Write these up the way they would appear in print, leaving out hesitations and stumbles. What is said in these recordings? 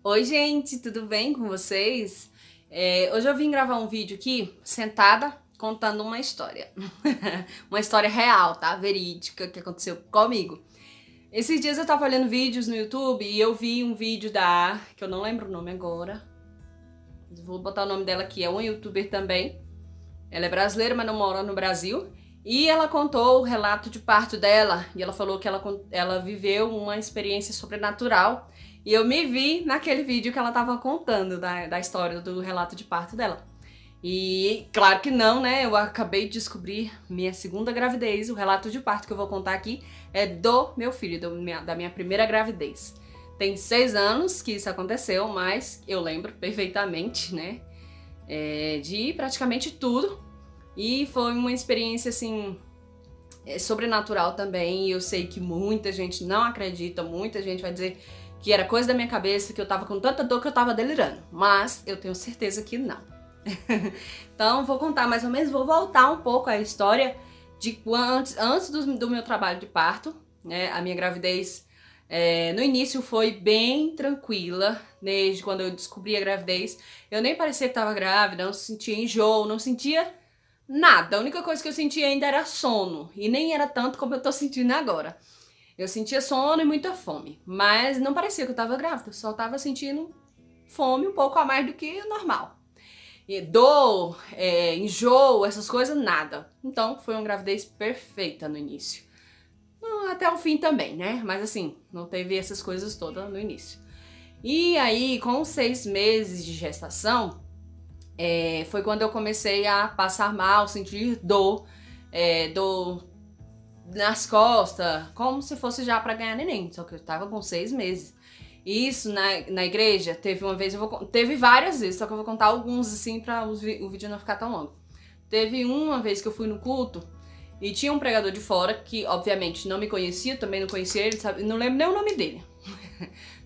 Oi, gente, tudo bem com vocês? Hoje eu vim gravar um vídeo aqui, sentada, contando uma história. Uma história real, tá? Verídica, que aconteceu comigo. Esses dias eu tava olhando vídeos no YouTube e eu vi um vídeo que eu não lembro o nome agora. Vou botar o nome dela aqui, é uma youtuber também. Ela é brasileira, mas não mora no Brasil. E ela contou o relato de parto dela. E ela falou que ela viveu uma experiência sobrenatural. E eu me vi naquele vídeo que ela tava contando da história do relato de parto dela. E claro que não, né? Eu acabei de descobrir minha segunda gravidez. O relato de parto que eu vou contar aqui é do meu filho, da minha primeira gravidez. Tem 6 anos que isso aconteceu, mas eu lembro perfeitamente, né? De praticamente tudo. E foi uma experiência, assim, sobrenatural também. E eu sei que muita gente não acredita, muita gente vai dizer que era coisa da minha cabeça, que eu tava com tanta dor que eu tava delirando. Mas eu tenho certeza que não. Então vou contar mais ou menos, vou voltar um pouco à história de antes do meu trabalho de parto, né? A minha gravidez no início foi bem tranquila, desde quando eu descobri a gravidez. Eu nem parecia que tava grávida, não sentia enjoo, não sentia nada. A única coisa que eu sentia ainda era sono, e nem era tanto como eu tô sentindo agora. Eu sentia sono e muita fome, mas não parecia que eu tava grávida, só tava sentindo fome um pouco a mais do que normal. E dor, enjoo, essas coisas, nada. Então foi uma gravidez perfeita no início. Até o fim também, né? Mas assim, não teve essas coisas todas no início. E aí, com 6 meses de gestação, foi quando eu comecei a passar mal, sentir dor, dor nas costas, como se fosse já pra ganhar neném, só que eu tava com 6 meses. Isso na igreja, teve uma vez, teve várias vezes, só que eu vou contar alguns assim pra o vídeo não ficar tão longo. Teve uma vez que eu fui no culto e tinha um pregador de fora que, obviamente, não me conhecia, também não conhecia ele, sabe? Não lembro nem o nome dele.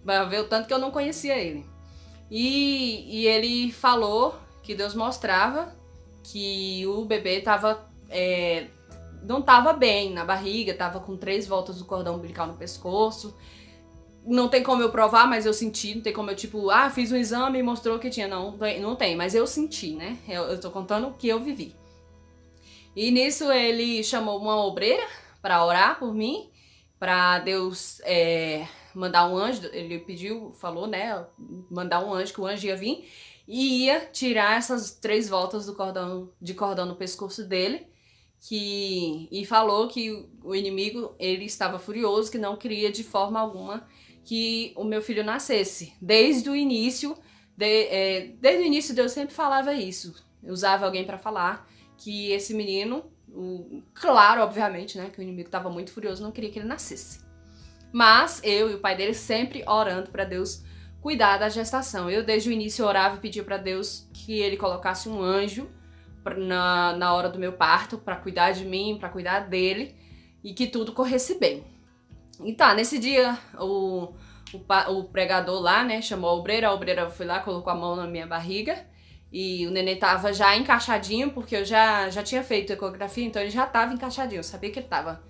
Vai ver o tanto que eu não conhecia ele. E ele falou que Deus mostrava que o bebê tava, não tava bem na barriga, tava com 3 voltas do cordão umbilical no pescoço. Não tem como eu provar, mas eu senti, não tem como eu, tipo, fiz um exame e mostrou que tinha. Não tem, mas eu senti, né? Eu tô contando o que eu vivi. E nisso ele chamou uma obreira pra orar por mim, pra Deus mandar um anjo. Ele pediu, falou, né? Mandar um anjo, que o anjo ia vir e ia tirar essas 3 voltas de cordão no pescoço dele. E falou que o inimigo, ele estava furioso, que não queria de forma alguma que o meu filho nascesse. Desde o início, desde o início Deus sempre falava isso. Usava alguém para falar que esse menino, claro, obviamente, né, que o inimigo estava muito furioso, não queria que ele nascesse. Mas eu e o pai dele sempre orando para Deus cuidar da gestação. Eu desde o início orava e pedia para Deus que ele colocasse um anjo na hora do meu parto para cuidar de mim, para cuidar dele e que tudo corresse bem. E tá, nesse dia o pregador lá, né, chamou a obreira foi lá, colocou a mão na minha barriga e o neném tava já encaixadinho, porque eu já tinha feito ecografia, então ele já tava encaixadinho, eu sabia que ele tava.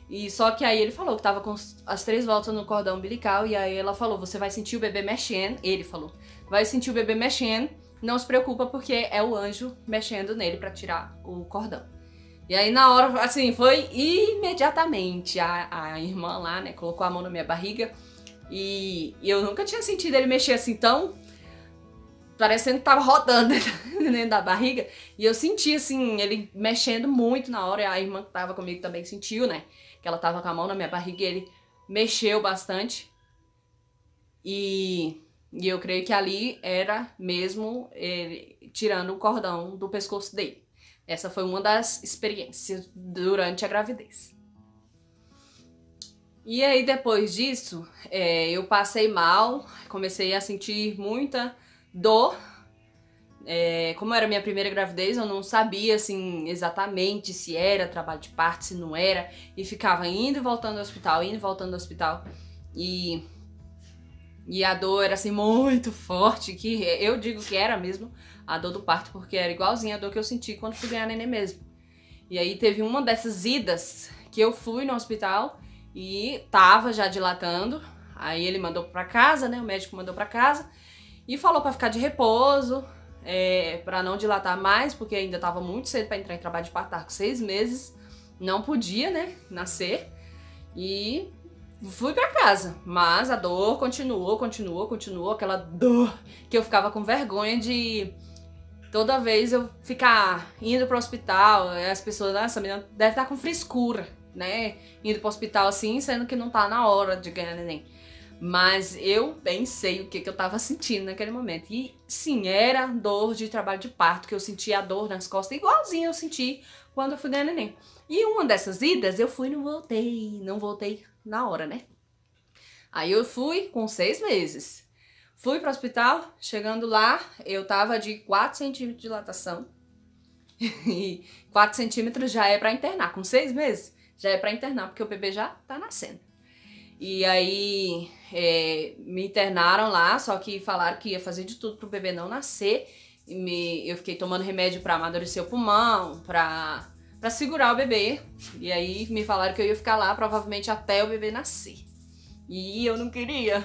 E só que aí ele falou que tava com as 3 voltas no cordão umbilical e aí ela falou, você vai sentir o bebê mexendo, ele falou, vai sentir o bebê mexendo, não se preocupa porque é o anjo mexendo nele pra tirar o cordão. E aí na hora, assim, foi imediatamente a irmã lá, né, colocou a mão na minha barriga e eu nunca tinha sentido ele mexer assim tão, parecendo que tava rodando dentro da barriga. E eu senti, assim, ele mexendo muito na hora, e a irmã que tava comigo também sentiu, né, que ela tava com a mão na minha barriga e ele mexeu bastante. E eu creio que ali era mesmo ele tirando o cordão do pescoço dele. Essa foi uma das experiências durante a gravidez. E aí depois disso, eu passei mal, comecei a sentir muita dor. Como era minha primeira gravidez, eu não sabia assim exatamente se era trabalho de parto, se não era. E ficava indo e voltando ao hospital, indo e voltando ao hospital. E a dor era assim muito forte, que eu digo que era mesmo a dor do parto, porque era igualzinha a dor que eu senti quando fui ganhar neném mesmo. E aí teve uma dessas idas que eu fui no hospital e tava já dilatando, Aí ele mandou pra casa, né? O médico mandou pra casa e falou pra ficar de repouso, pra não dilatar mais, porque ainda tava muito cedo pra entrar em trabalho de parto, tava com 6 meses, não podia, né, nascer. E fui pra casa, mas a dor continuou, aquela dor que eu ficava com vergonha de toda vez eu ficar indo pro hospital, as pessoas, essa menina deve estar com frescura, né, indo pro hospital assim, sendo que não tá na hora de ganhar neném. Mas eu bem sei o que eu tava sentindo naquele momento. E sim, era dor de trabalho de parto, que eu sentia a dor nas costas, igualzinho eu senti quando eu fui ganhar neném. E uma dessas idas eu fui e não voltei na hora, né? Aí eu fui com 6 meses. Fui pro hospital, chegando lá, eu tava de 4 centímetros de dilatação. E 4 centímetros já é pra internar. Com 6 meses, já é pra internar, porque o bebê já tá nascendo. E aí me internaram lá, só que falaram que ia fazer de tudo pro bebê não nascer. Eu fiquei tomando remédio pra amadurecer o pulmão, pra segurar o bebê. E aí me falaram que eu ia ficar lá provavelmente até o bebê nascer. E eu não queria.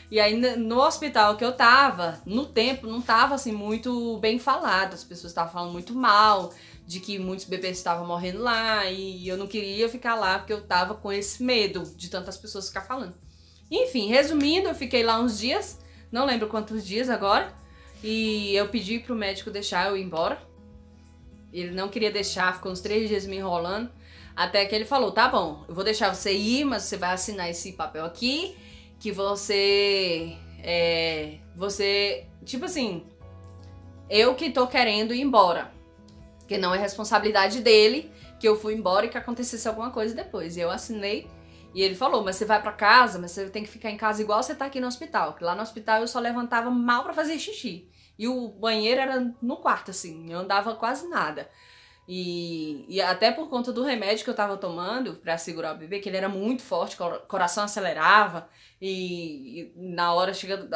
E aí no hospital que eu tava, no tempo, não tava assim muito bem falado. As pessoas estavam falando muito mal, de que muitos bebês estavam morrendo lá. E eu não queria ficar lá porque eu tava com esse medo de tantas pessoas ficar falando. Enfim, resumindo, eu fiquei lá uns dias, não lembro quantos dias agora. E eu pedi pro médico deixar eu ir embora. Ele não queria deixar, ficou uns 3 dias me enrolando. Até que ele falou, tá bom, eu vou deixar você ir, mas você vai assinar esse papel aqui, que você, tipo assim, eu que tô querendo ir embora. Que não é responsabilidade dele, que eu fui embora e que acontecesse alguma coisa depois. E eu assinei, e ele falou, mas você vai pra casa, mas você tem que ficar em casa igual você tá aqui no hospital. Que lá no hospital eu só levantava mal pra fazer xixi. E o banheiro era no quarto, assim, eu andava quase nada. E até por conta do remédio que eu tava tomando pra segurar o bebê, que ele era muito forte, o coração acelerava e na hora chega,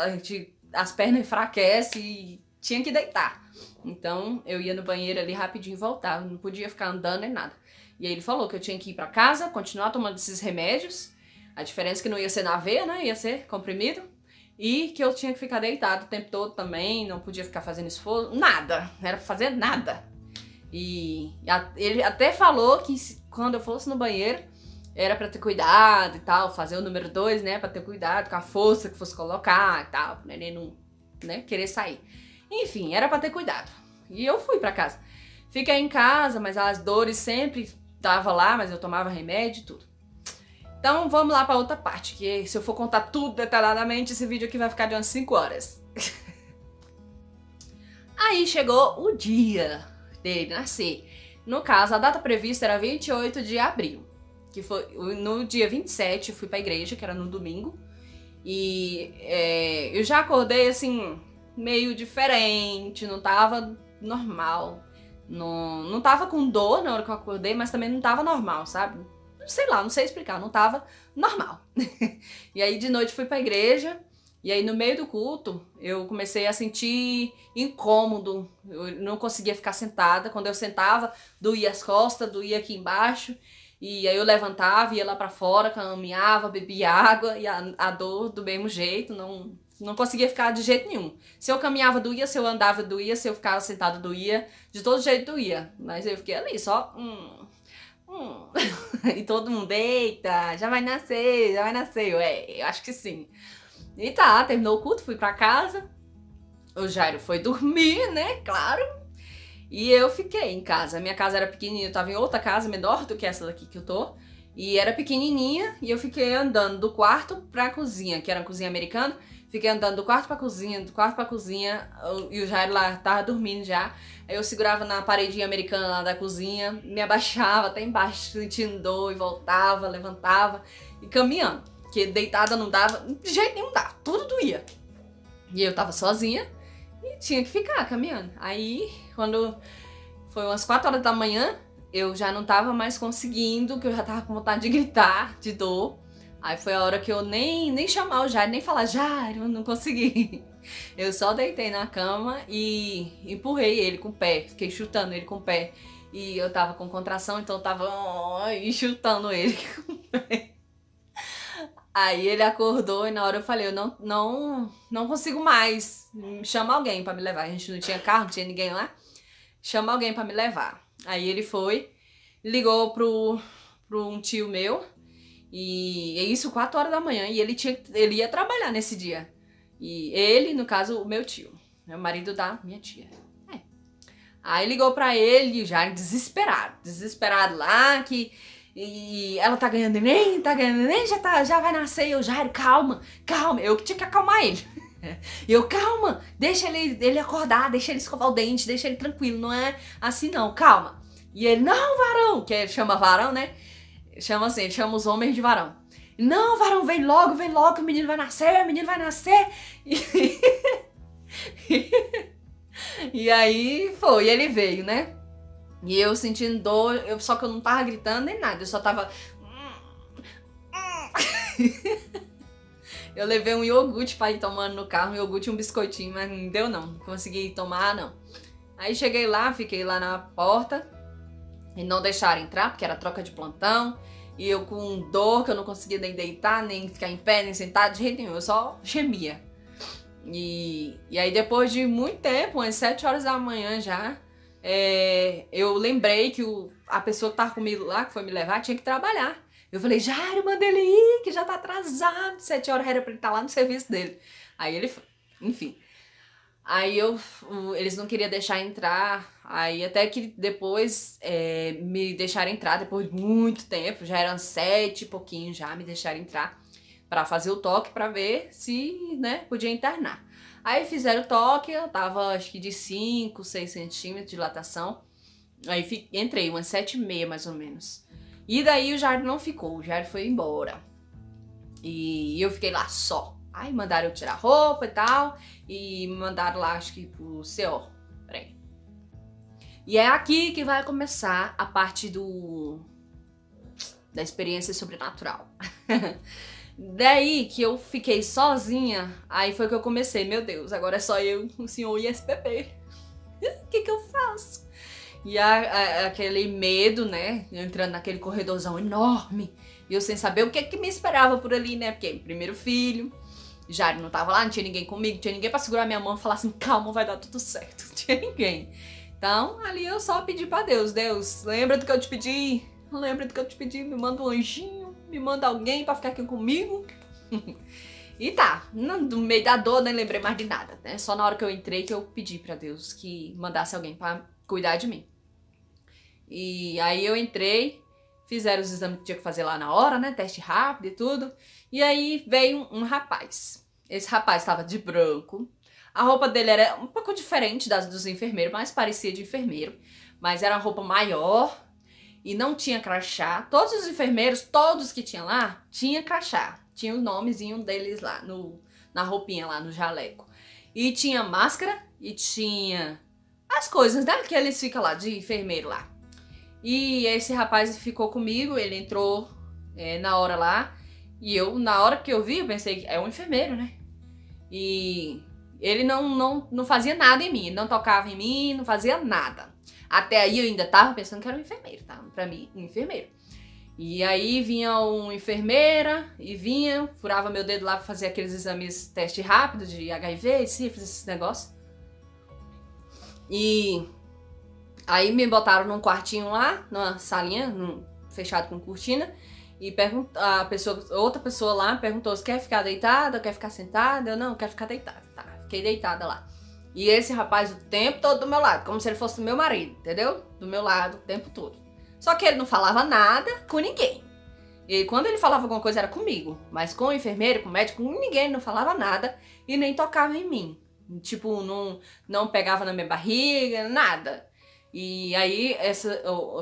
as pernas enfraquecem e tinha que deitar. Então eu ia no banheiro ali rapidinho e voltava, não podia ficar andando nem nada. E aí ele falou que eu tinha que ir pra casa, continuar tomando esses remédios, a diferença é que não ia ser na veia, né, ia ser comprimido. E que eu tinha que ficar deitado o tempo todo também, não podia ficar fazendo esforço, nada, não era pra fazer nada. E ele até falou que quando eu fosse no banheiro era pra ter cuidado e tal, fazer o número 2, né, pra ter cuidado com a força que fosse colocar e tal, pro neném não, né, querer sair. Enfim, era pra ter cuidado. E eu fui pra casa. Fiquei em casa, mas as dores sempre estavam lá, mas eu tomava remédio e tudo. Então vamos lá pra outra parte, que se eu for contar tudo detalhadamente, esse vídeo aqui vai ficar de umas 5 horas. Aí chegou o dia dele nascer. No caso, a data prevista era 28 de abril, que foi no dia 27, eu fui pra igreja, que era no domingo, e eu já acordei assim, meio diferente, não tava normal, não tava com dor na hora que eu acordei, mas também não tava normal, sabe? Sei lá, não sei explicar, não tava normal. E aí de noite fui pra igreja, e aí no meio do culto eu comecei a sentir incômodo, eu não conseguia ficar sentada, quando eu sentava doía as costas, doía aqui embaixo, e aí eu levantava, ia lá pra fora, caminhava, bebia água, e a dor do mesmo jeito, não conseguia ficar de jeito nenhum. Se eu caminhava doía, se eu andava doía, se eu ficava sentada doía, de todo jeito doía, mas eu fiquei ali só... E todo mundo, eita, já vai nascer, eu acho que sim. E tá, terminou o culto, fui pra casa, o Jairo foi dormir, né, claro, e eu fiquei em casa. A minha casa era pequenininha, eu tava em outra casa menor do que essa daqui que eu tô, e era pequenininha, e eu fiquei andando do quarto pra cozinha, que era uma cozinha americana. Fiquei andando do quarto pra cozinha, e o Jairo lá tava dormindo já. Aí eu segurava na paredinha americana lá da cozinha, me abaixava até embaixo, sentindo dor, e voltava, levantava, e caminhando. Porque deitada não dava, de jeito nenhum dava, tudo doía. E eu tava sozinha, e tinha que ficar caminhando. Aí, quando foi umas 4 horas da manhã, eu já não tava mais conseguindo, que eu já tava com vontade de gritar, de dor. Aí foi a hora que eu nem chamar o Jairo, nem falar, Jairo, não consegui. Eu só deitei na cama e empurrei ele com o pé, fiquei chutando ele com o pé. E eu tava com contração, então eu tava chutando ele com o pé. Aí ele acordou e na hora eu falei, eu não consigo mais. Chama alguém pra me levar. A gente não tinha carro, não tinha ninguém lá. Chama alguém pra me levar. Aí ele foi, ligou pro um tio meu. E é isso, 4 horas da manhã. E ele ia trabalhar nesse dia. E ele, no caso, o meu tio. É o marido da minha tia. Aí ligou pra ele, já desesperado lá, e ela tá ganhando neném, já vai nascer. E eu, Jair, calma, eu que tinha que acalmar ele. Eu, calma, deixa ele acordar, deixa ele escovar o dente, deixa ele tranquilo, não é assim não, calma. E ele, não, varão, que ele chama varão, né? Chama assim, ele chama os homens de varão. Não, varão, vem logo, o menino vai nascer, E aí foi, ele veio, né? E eu sentindo dor, só que eu não tava gritando nem nada, eu só tava... Eu levei um iogurte pra ir tomando no carro, um iogurte e um biscoitinho, mas não deu não consegui tomar não. Aí cheguei lá, fiquei lá na porta e não deixaram entrar, porque era troca de plantão. E eu com dor, que eu não conseguia nem deitar, nem ficar em pé, nem sentar, de jeito nenhum, eu só gemia. E aí depois de muito tempo, às 7 horas da manhã já, eu lembrei que a pessoa que tava comigo lá, que foi me levar, tinha que trabalhar. Eu falei, Jairo, manda ele ir, que já tá atrasado, 7 horas era pra ele estar lá no serviço dele. Aí ele foi, enfim. Aí eles não queriam deixar entrar, aí até que depois me deixaram entrar, depois de muito tempo, já eram 7 e pouquinho já, me deixaram entrar pra fazer o toque pra ver se, né, podia internar. Aí fizeram o toque, eu tava acho que de 5, 6 centímetros de dilatação, aí entrei umas 7h30 mais ou menos. E daí o Jair não ficou, o Jair foi embora. E eu fiquei lá só. Aí mandaram eu tirar roupa e tal. E me mandaram lá, acho que pro CO. Peraí. E é aqui que vai começar a parte da experiência sobrenatural. Daí que eu fiquei sozinha, aí foi que eu comecei. Meu Deus, agora é só eu, o senhor e esse bebê. O que eu faço? E aquele medo, né? Entrando naquele corredorzão enorme. E eu sem saber o que me esperava por ali, né? Porque primeiro filho, Jair não tava lá, não tinha ninguém comigo, não tinha ninguém pra segurar minha mão e falar assim, calma, vai dar tudo certo. Não tinha ninguém. Então, ali eu só pedi pra Deus. Deus, lembra do que eu te pedi? Lembra do que eu te pedi? Me manda um anjinho, me manda alguém pra ficar aqui comigo. E tá, no meio da dor nem lembrei mais de nada, né? Só na hora que eu entrei que eu pedi pra Deus que mandasse alguém pra cuidar de mim. E aí eu entrei, fizeram os exames que tinha que fazer lá na hora, né? Teste rápido e tudo. E aí veio um rapaz. Esse rapaz estava de branco. A roupa dele era um pouco diferente das dos enfermeiros, mas parecia de enfermeiro. Mas era uma roupa maior e não tinha crachá. Todos os enfermeiros, todos que tinham lá, tinha crachá. Tinha o nomezinho deles lá, na roupinha lá, no jaleco. E tinha máscara e tinha as coisas, né? Que eles ficam lá, de enfermeiro lá. E esse rapaz ficou comigo, ele entrou na hora lá. E eu, na hora que eu vi, eu pensei, é um enfermeiro, né? E ele não fazia nada em mim, ele não tocava em mim, não fazia nada. Até aí eu ainda tava pensando que era um enfermeiro, tá? Pra mim, um enfermeiro. E aí vinha uma enfermeira e furava meu dedo lá pra fazer aqueles exames, teste rápido de HIV, sífilis, esses negócios. E aí me botaram num quartinho lá, numa salinha, fechado com cortina. E outra pessoa lá perguntou se quer ficar deitada ou quer ficar sentada. Eu não, quero ficar deitada. Tá, fiquei deitada lá. E esse rapaz o tempo todo do meu lado, como se ele fosse o meu marido, entendeu? Do meu lado o tempo todo. Só que ele não falava nada com ninguém. E quando ele falava alguma coisa era comigo. Mas com o enfermeiro, com o médico, com ninguém, ele não falava nada e nem tocava em mim. Tipo, não pegava na minha barriga, nada. E aí,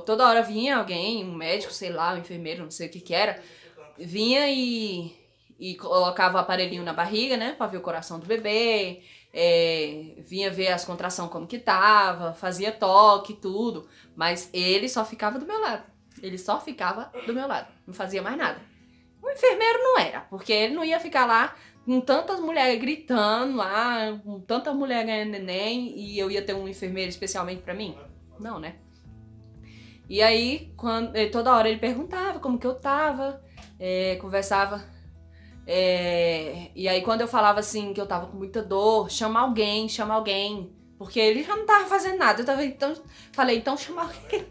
toda hora vinha alguém, um médico, sei lá, um enfermeiro, não sei o que era, vinha e colocava o aparelhinho na barriga, né, pra ver o coração do bebê, vinha ver as contrações como que tava, fazia toque, tudo, mas ele só ficava do meu lado, não fazia mais nada. O enfermeiro não era, porque ele não ia ficar lá com tantas mulheres gritando lá, com tanta mulher ganhando neném, e eu ia ter um enfermeiro especialmente pra mim? Não, né? E aí, toda hora ele perguntava como que eu tava, conversava E aí quando eu falava assim que eu tava com muita dor, chama alguém, chama alguém. Porque ele já não tava fazendo nada. Falei, então chama alguém.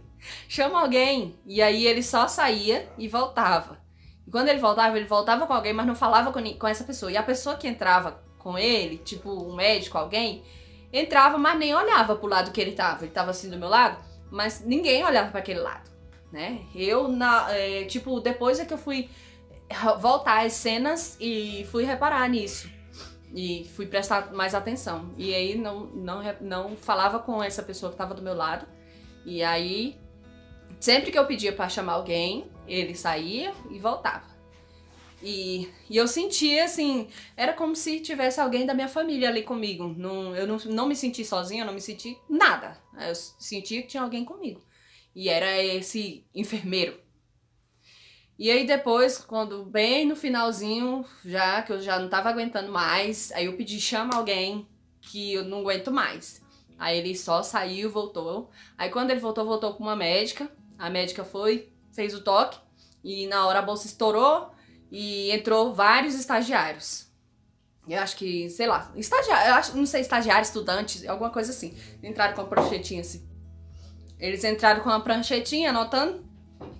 Chama alguém. E aí ele só saía e voltava. E quando ele voltava com alguém, mas não falava com essa pessoa. E a pessoa que entrava com ele, tipo um médico, alguém, entrava, mas nem olhava pro lado que ele tava. Ele tava assim do meu lado, mas ninguém olhava pra aquele lado, né? Tipo, depois é que eu fui voltar às cenas e fui reparar nisso. E fui prestar mais atenção. E aí não falava com essa pessoa que tava do meu lado. E aí, sempre que eu pedia pra chamar alguém, ele saía e voltava. E eu sentia assim, era como se tivesse alguém da minha família ali comigo. Eu não me senti sozinha, eu não me senti nada. Eu sentia que tinha alguém comigo. E era esse enfermeiro. E aí depois, quando bem no finalzinho, já que eu já não tava aguentando mais, aí eu pedi, chama alguém que eu não aguento mais. Aí ele só saiu, voltou. Aí quando ele voltou com uma médica. A médica foi, fez o toque e na hora a bolsa estourou e entrou vários estagiários. Eu acho que, sei lá, estagiário, não sei, estagiário, estudante, alguma coisa assim. Entraram com a pranchetinha assim. Eles entraram com a pranchetinha anotando.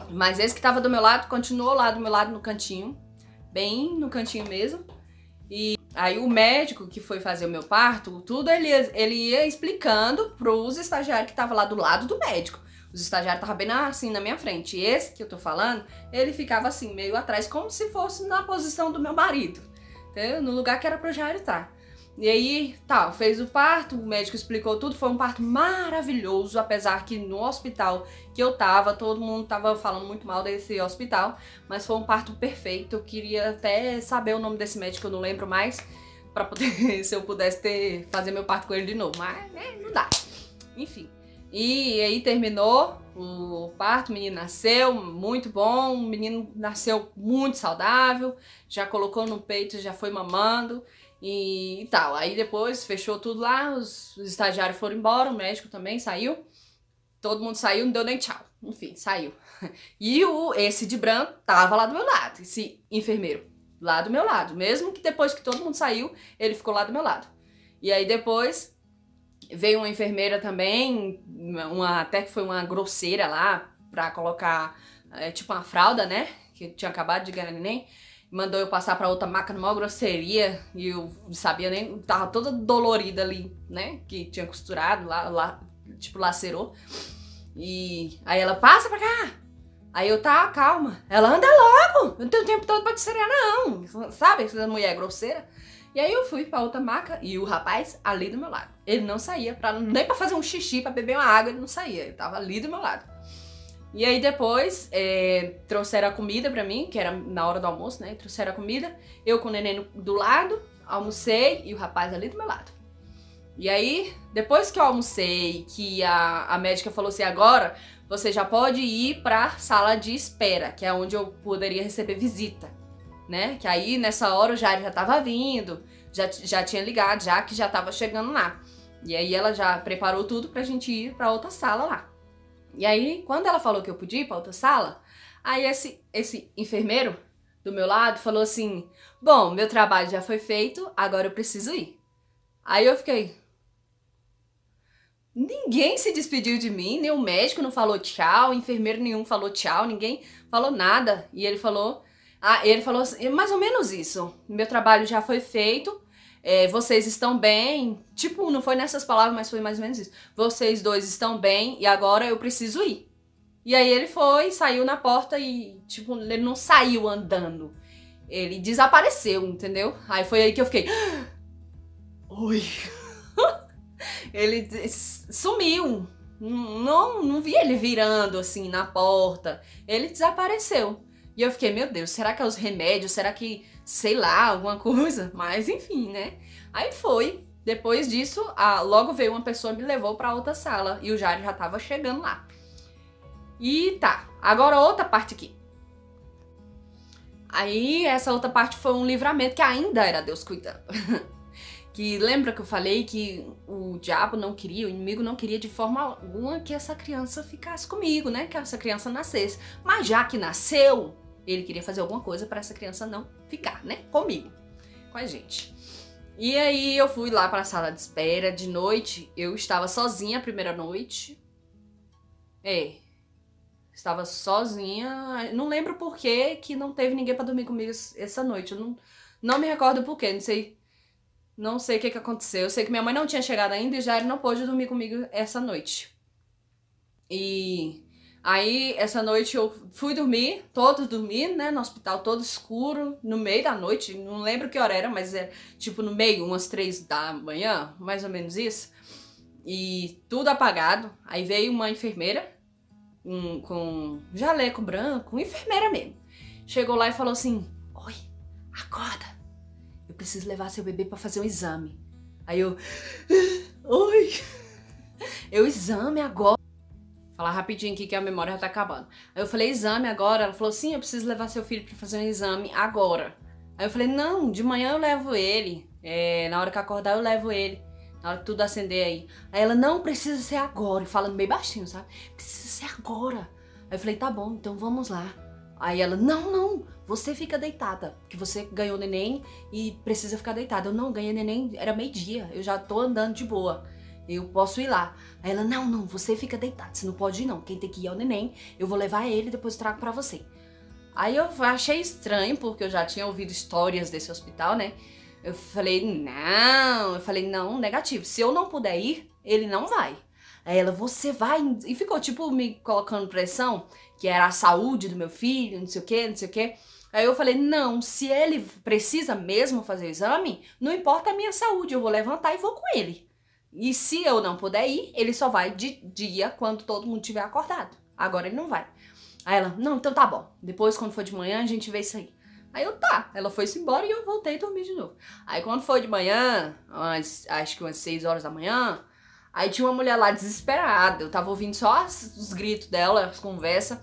Mas esse que tava do meu lado, continuou lá do meu lado no cantinho, bem no cantinho mesmo. E aí o médico que foi fazer o meu parto, tudo ele ia explicando pros estagiários que estavam lá do lado do médico. Os estagiários estavam bem assim na minha frente. E esse que eu tô falando, ele ficava assim, meio atrás, como se fosse na posição do meu marido, entendeu? No lugar que era pro Jairo estar. E aí, tá, fez o parto, o médico explicou tudo, foi um parto maravilhoso, apesar que no hospital que eu tava, todo mundo tava falando muito mal desse hospital, mas foi um parto perfeito. Eu queria até saber o nome desse médico, eu não lembro mais, pra poder, se eu pudesse fazer meu parto com ele de novo, mas né, não dá. Enfim, e aí terminou o parto, o menino nasceu, muito bom, o menino nasceu muito saudável, já colocou no peito, já foi mamando. E tal, aí depois fechou tudo lá, os estagiários foram embora, o médico também saiu, todo mundo saiu, não deu nem tchau, enfim, saiu. E esse de branco tava lá do meu lado, esse enfermeiro, lá do meu lado, mesmo que depois que todo mundo saiu, ele ficou lá do meu lado. E aí depois veio uma enfermeira também, até que foi uma grosseira lá, pra colocar tipo uma fralda, né, que tinha acabado de ganhar neném. Mandou eu passar pra outra maca numa grosseria e eu não sabia nem, tava toda dolorida ali, né, que tinha costurado, lá tipo lacerou. E aí ela, passa pra cá. Aí eu, tá, calma. Ela, anda logo, eu não tenho tempo todo pra te serear não, sabe, essa mulher grosseira. E aí eu fui pra outra maca e o rapaz ali do meu lado. Ele não saía, nem pra fazer um xixi, pra beber uma água, ele não saía, ele tava ali do meu lado. E aí depois trouxeram a comida pra mim, que era na hora do almoço, né? Trouxeram a comida, eu com o neném do lado, almocei e o rapaz ali do meu lado. E aí, depois que eu almocei, que a médica falou assim, agora você já pode ir pra sala de espera, que é onde eu poderia receber visita, né? Que aí nessa hora o Jairo já tava vindo, já tinha ligado, já que já tava chegando lá. E aí ela já preparou tudo pra gente ir pra outra sala lá. E aí, quando ela falou que eu podia ir pra outra sala, aí esse enfermeiro do meu lado falou assim, bom, meu trabalho já foi feito, agora eu preciso ir. Aí eu fiquei... Ninguém se despediu de mim, nem o médico não falou tchau, enfermeiro nenhum falou tchau, ninguém falou nada. E ele falou assim, mais ou menos isso, meu trabalho já foi feito, vocês estão bem, tipo, não foi nessas palavras, mas foi mais ou menos isso. Vocês dois estão bem e agora eu preciso ir. E aí ele foi, saiu na porta e, tipo, ele não saiu andando. Ele desapareceu, entendeu? Aí foi aí que eu fiquei... Oi... Ele sumiu. Não vi ele virando assim na porta. Ele desapareceu. E eu fiquei, meu Deus, será que é os remédios? Será que, sei lá, alguma coisa? Mas enfim, né? Aí foi. Depois disso, logo veio uma pessoa e me levou pra outra sala. E o Jairo já tava chegando lá. E tá, agora outra parte aqui. Aí essa outra parte foi um livramento que ainda era Deus cuidando. Que lembra que eu falei que o diabo não queria, o inimigo não queria de forma alguma que essa criança ficasse comigo, né? Que essa criança nascesse. Mas já que nasceu, Ele queria fazer alguma coisa pra essa criança não ficar, né? Comigo, com a gente. E aí eu fui lá pra sala de espera de noite. Eu estava sozinha a primeira noite. Estava sozinha. Não lembro por que não teve ninguém pra dormir comigo essa noite. Eu não me recordo por quê, não sei o que aconteceu. Eu sei que minha mãe não tinha chegado ainda e já não pôde dormir comigo essa noite. E aí, essa noite eu fui dormir, todos dormindo, né, no hospital todo escuro, no meio da noite, não lembro que hora era, mas é tipo no meio, umas 3 da manhã, mais ou menos isso. E tudo apagado. Aí veio uma enfermeira, com jaleco branco, uma enfermeira mesmo. Chegou lá e falou assim: oi, acorda, eu preciso levar seu bebê pra fazer um exame. Aí eu, oi, exame agora? Falar rapidinho aqui que a memória já tá acabando. Aí eu falei, exame agora? Ela falou, sim, eu preciso levar seu filho pra fazer um exame agora. Aí eu falei, não, de manhã eu levo ele. Na hora que acordar eu levo ele. Na hora que tudo acender aí. Aí ela, não, precisa ser agora. E falando bem baixinho, sabe? Precisa ser agora. Aí eu falei, tá bom, então vamos lá. Aí ela, não, você fica deitada. Porque você ganhou neném e precisa ficar deitada. Eu não, ganhei neném, era meio-dia. Eu já tô andando de boa. Eu posso ir lá. Aí ela, não, você fica deitada, você não pode ir não. Quem tem que ir é o neném, eu vou levar ele e depois trago pra você. Aí eu achei estranho, porque eu já tinha ouvido histórias desse hospital, né? Eu falei, não, negativo. Se eu não puder ir, ele não vai. Aí ela, você vai? E ficou, tipo, me colocando pressão, que era a saúde do meu filho, não sei o quê. Aí eu falei, não, se ele precisa mesmo fazer o exame, não importa a minha saúde, eu vou levantar e vou com ele. E se eu não puder ir, ele só vai de dia quando todo mundo estiver acordado. Agora ele não vai. Aí ela, não, então tá bom. Depois, quando for de manhã, a gente vê isso aí. Aí eu, tá. Ela foi-se embora e eu voltei a dormir de novo. Aí quando foi de manhã, acho que umas 6 horas da manhã, aí tinha uma mulher lá desesperada. Eu tava ouvindo só os gritos dela, as conversas.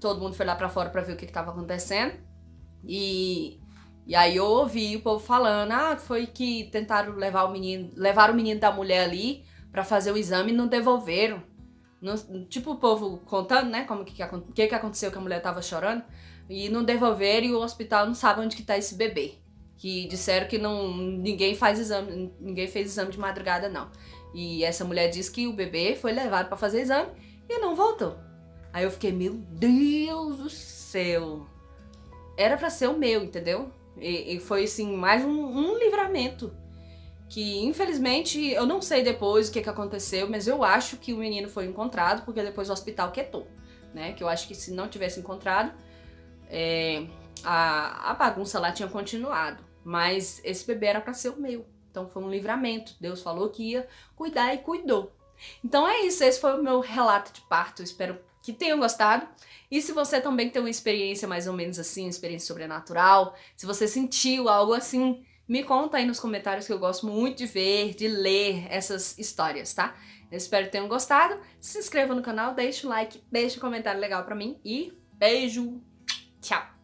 Todo mundo foi lá pra fora pra ver o que tava acontecendo. E aí eu ouvi o povo falando, foi que tentaram levaram o menino da mulher ali pra fazer o exame e não devolveram. Tipo o povo contando, né, o que aconteceu, que a mulher tava chorando, e não devolveram e o hospital não sabe onde que tá esse bebê. Que disseram que ninguém fez exame de madrugada não. E essa mulher disse que o bebê foi levado pra fazer exame e não voltou. Aí eu fiquei, meu Deus do céu. Era pra ser o meu, entendeu? E foi, assim, mais um livramento. Que, infelizmente, eu não sei depois o que aconteceu, mas eu acho que o menino foi encontrado, porque depois o hospital quietou, né? Que eu acho que se não tivesse encontrado, a bagunça lá tinha continuado. Mas esse bebê era pra ser o meu. Então foi um livramento. Deus falou que ia cuidar e cuidou. Então é isso, esse foi o meu relato de parto. Eu espero que tenham gostado. E se você também tem uma experiência mais ou menos assim, uma experiência sobrenatural, se você sentiu algo assim, me conta aí nos comentários, que eu gosto muito de ver, de ler essas histórias, tá? Eu espero que tenham gostado. Se inscreva no canal, deixa o like, deixa um comentário legal pra mim e beijo! Tchau!